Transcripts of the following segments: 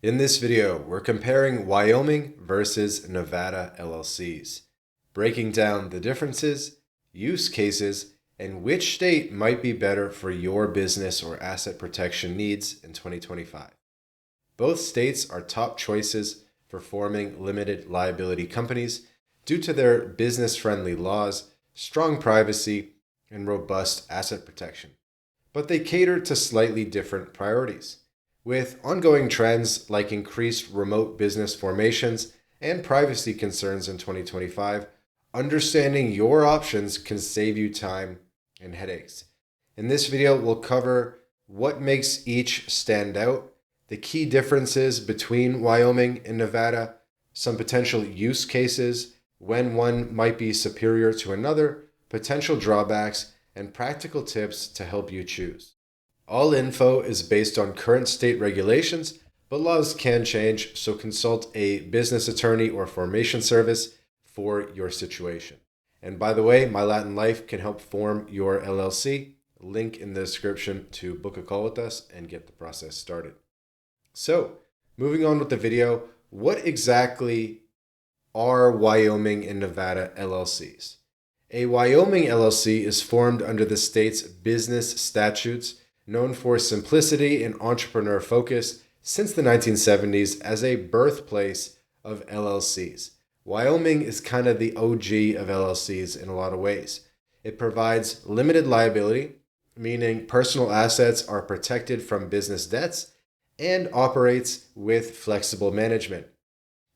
In this video, we're comparing Wyoming versus Nevada LLCs, breaking down the differences, use cases, and which state might be better for your business or asset protection needs in 2025. Both states are top choices for forming limited liability companies due to their business-friendly laws, strong privacy, and robust asset protection. But they cater to slightly different priorities. With ongoing trends like increased remote business formations and privacy concerns in 2025, understanding your options can save you time and headaches. In this video, we'll cover what makes each stand out, the key differences between Wyoming and Nevada, some potential use cases, when one might be superior to another, potential drawbacks, and practical tips to help you choose. All info is based on current state regulations, but laws can change, so consult a business attorney or formation service for your situation. And by the way, MyLatinLife can help form your LLC. Link in the description to book a call with us and get the process started. So, moving on with the video, what exactly are Wyoming and Nevada LLCs? A Wyoming LLC is formed under the state's business statutes, known for simplicity and entrepreneur focus since the 1970s as a birthplace of LLCs. Wyoming is kind of the OG of LLCs in a lot of ways. It provides limited liability, meaning personal assets are protected from business debts, and operates with flexible management.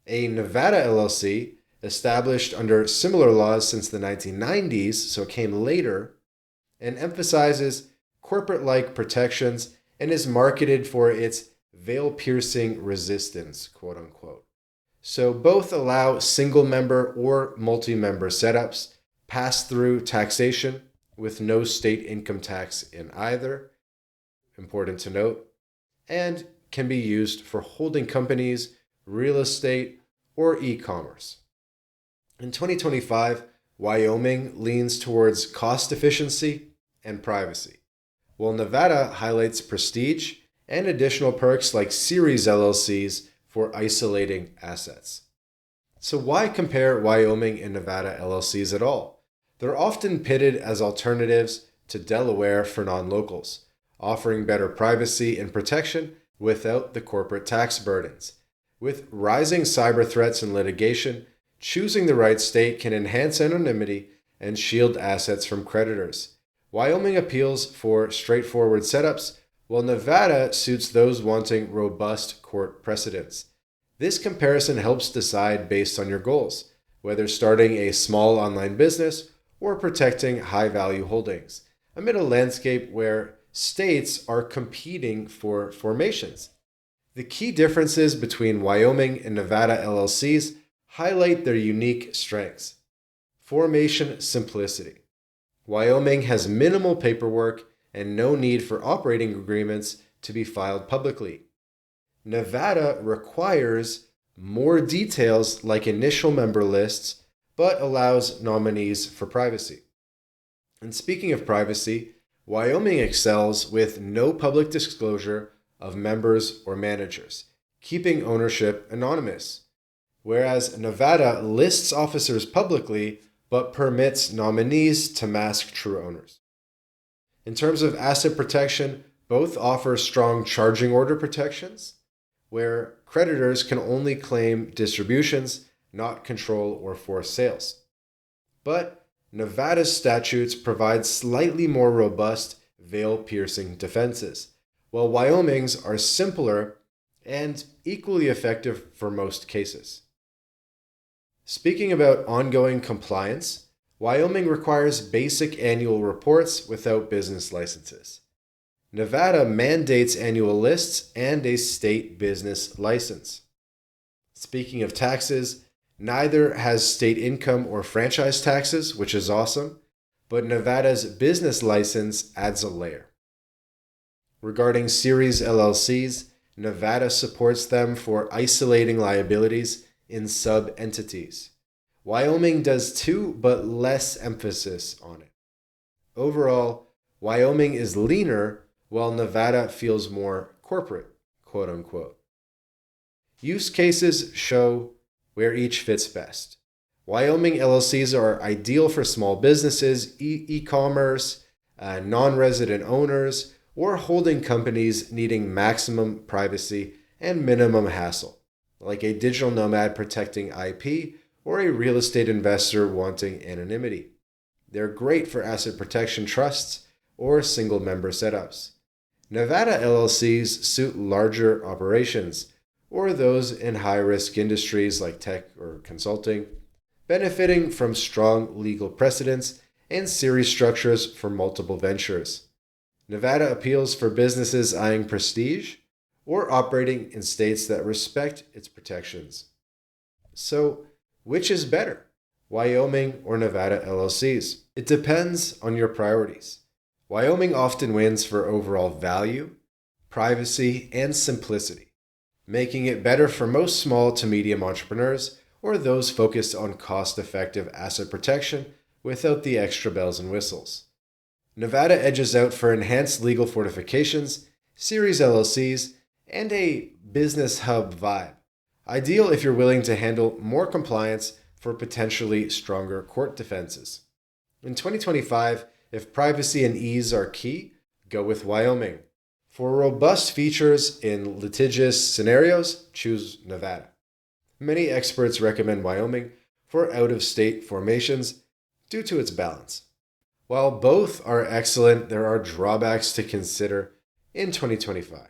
A Nevada LLC, established under similar laws since the 1990s, so it came later, and emphasizes corporate-like protections and is marketed for its veil-piercing resistance, quote unquote. So both allow single-member or multi-member setups, pass-through taxation with no state income tax in either, important to note, and can be used for holding companies, real estate, or e-commerce. In 2025, Wyoming leans towards cost efficiency and privacy, while Nevada highlights prestige and additional perks like series LLCs for isolating assets. So why compare Wyoming and Nevada LLCs at all? They're often pitted as alternatives to Delaware for non-locals, offering better privacy and protection without the corporate tax burdens. With rising cyber threats and litigation, choosing the right state can enhance anonymity and shield assets from creditors. Wyoming appeals for straightforward setups, while Nevada suits those wanting robust court precedents. This comparison helps decide based on your goals, whether starting a small online business or protecting high-value holdings, amid a landscape where states are competing for formations. The key differences between Wyoming and Nevada LLCs highlight their unique strengths. Formation simplicity. Wyoming has minimal paperwork and no need for operating agreements to be filed publicly. Nevada requires more details like initial member lists, but allows nominees for privacy. And speaking of privacy, Wyoming excels with no public disclosure of members or managers, keeping ownership anonymous, whereas Nevada lists officers publicly but permits nominees to mask true owners. In terms of asset protection, both offer strong charging order protections, where creditors can only claim distributions, not control or force sales. But Nevada's statutes provide slightly more robust, veil-piercing defenses, while Wyoming's are simpler and equally effective for most cases. Speaking about ongoing compliance, Wyoming requires basic annual reports without business licenses. Nevada mandates annual lists and a state business license. Speaking of taxes, neither has state income or franchise taxes, which is awesome, but Nevada's business license adds a layer. Regarding series LLCs, Nevada supports them for isolating liabilities in sub-entities. Wyoming does too, but less emphasis on it. Overall, Wyoming is leaner, while Nevada feels more corporate, quote unquote. Use cases show where each fits best. Wyoming LLCs are ideal for small businesses, e-commerce, non-resident owners, or holding companies needing maximum privacy and minimum hassle, like a digital nomad protecting IP or a real estate investor wanting anonymity. They're great for asset protection trusts or single member setups. Nevada LLCs suit larger operations or those in high-risk industries like tech or consulting, benefiting from strong legal precedents and series structures for multiple ventures. Nevada appeals for businesses eyeing prestige or operating in states that respect its protections. So, which is better, Wyoming or Nevada LLCs? It depends on your priorities. Wyoming often wins for overall value, privacy, and simplicity, making it better for most small to medium entrepreneurs or those focused on cost-effective asset protection without the extra bells and whistles. Nevada edges out for enhanced legal fortifications, series LLCs, and a business hub vibe, ideal if you're willing to handle more compliance for potentially stronger court defenses. In 2025, if privacy and ease are key, go with Wyoming. For robust features in litigious scenarios, choose Nevada. Many experts recommend Wyoming for out-of-state formations due to its balance. While both are excellent, there are drawbacks to consider in 2025.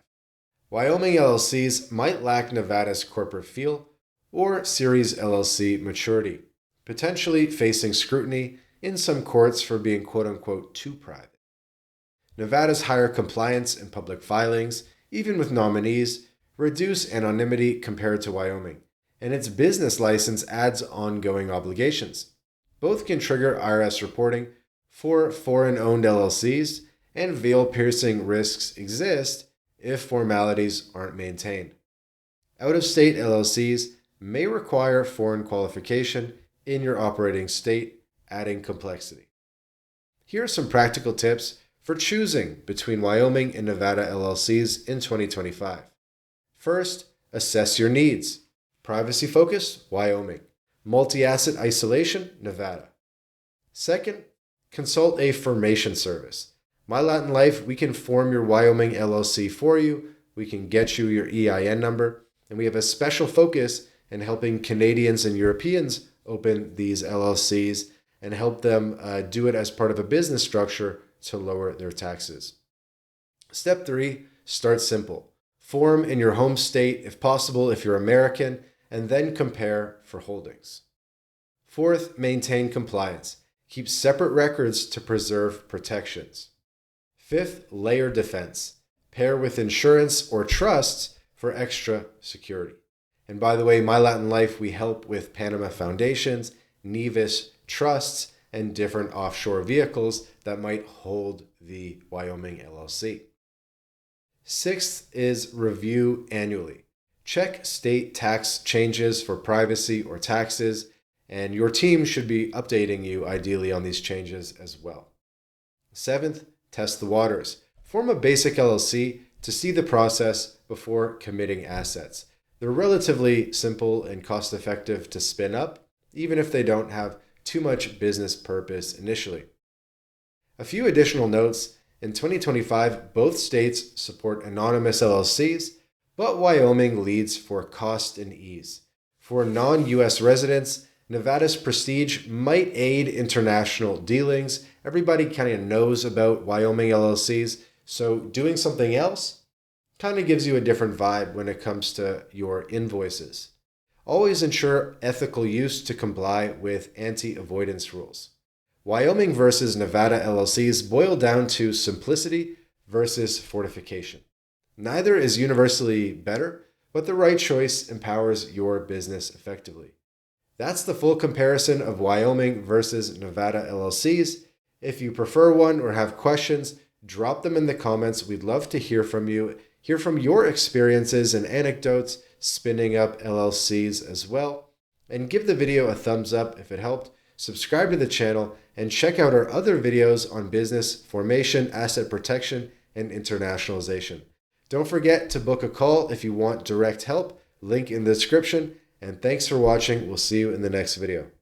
Wyoming LLCs might lack Nevada's corporate feel or Series LLC maturity, potentially facing scrutiny in some courts for being quote-unquote too private. Nevada's higher compliance and public filings, even with nominees, reduce anonymity compared to Wyoming, and its business license adds ongoing obligations. Both can trigger IRS reporting for foreign-owned LLCs, and veil-piercing risks exist if formalities aren't maintained. Out-of-state LLCs may require foreign qualification in your operating state, adding complexity. Here are some practical tips for choosing between Wyoming and Nevada LLCs in 2025. First, assess your needs. Privacy focus, Wyoming. Multi-asset isolation, Nevada. Second, consult a formation service. MyLatinLife, we can form your Wyoming LLC for you. We can get you your EIN number, and we have a special focus in helping Canadians and Europeans open these LLCs and help them do it as part of a business structure to lower their taxes. Step 3, start simple. Form in your home state, if possible, if you're American, and then compare for holdings. Fourth, maintain compliance. Keep separate records to preserve protections. Fifth, layer defense. Pair with insurance or trusts for extra security. And by the way, MyLatinLife, we help with Panama Foundations, Nevis trusts, and different offshore vehicles that might hold the Wyoming LLC. Sixth is review annually. Check state tax changes for privacy or taxes, and your team should be updating you ideally on these changes as well. Seventh, test the waters. Form a basic LLC to see the process before committing assets. They're relatively simple and cost-effective to spin up, even if they don't have too much business purpose initially. A few additional notes. In 2025, both states support anonymous LLCs, but Wyoming leads for cost and ease. For non-US residents, Nevada's prestige might aid international dealings. Everybody kind of knows about Wyoming LLCs, so doing something else kind of gives you a different vibe when it comes to your invoices. Always ensure ethical use to comply with anti-avoidance rules. Wyoming versus Nevada LLCs boil down to simplicity versus fortification. Neither is universally better, but the right choice empowers your business effectively. That's the full comparison of Wyoming versus Nevada LLCs. If you prefer one or have questions, drop them in the comments. We'd love to hear from you, hear from your experiences and anecdotes spinning up LLCs as well. And give the video a thumbs up if it helped. Subscribe to the channel and check out our other videos on business formation, asset protection, and internationalization. Don't forget to book a call if you want direct help link in the description. And thanks for watching. We'll see you in the next video.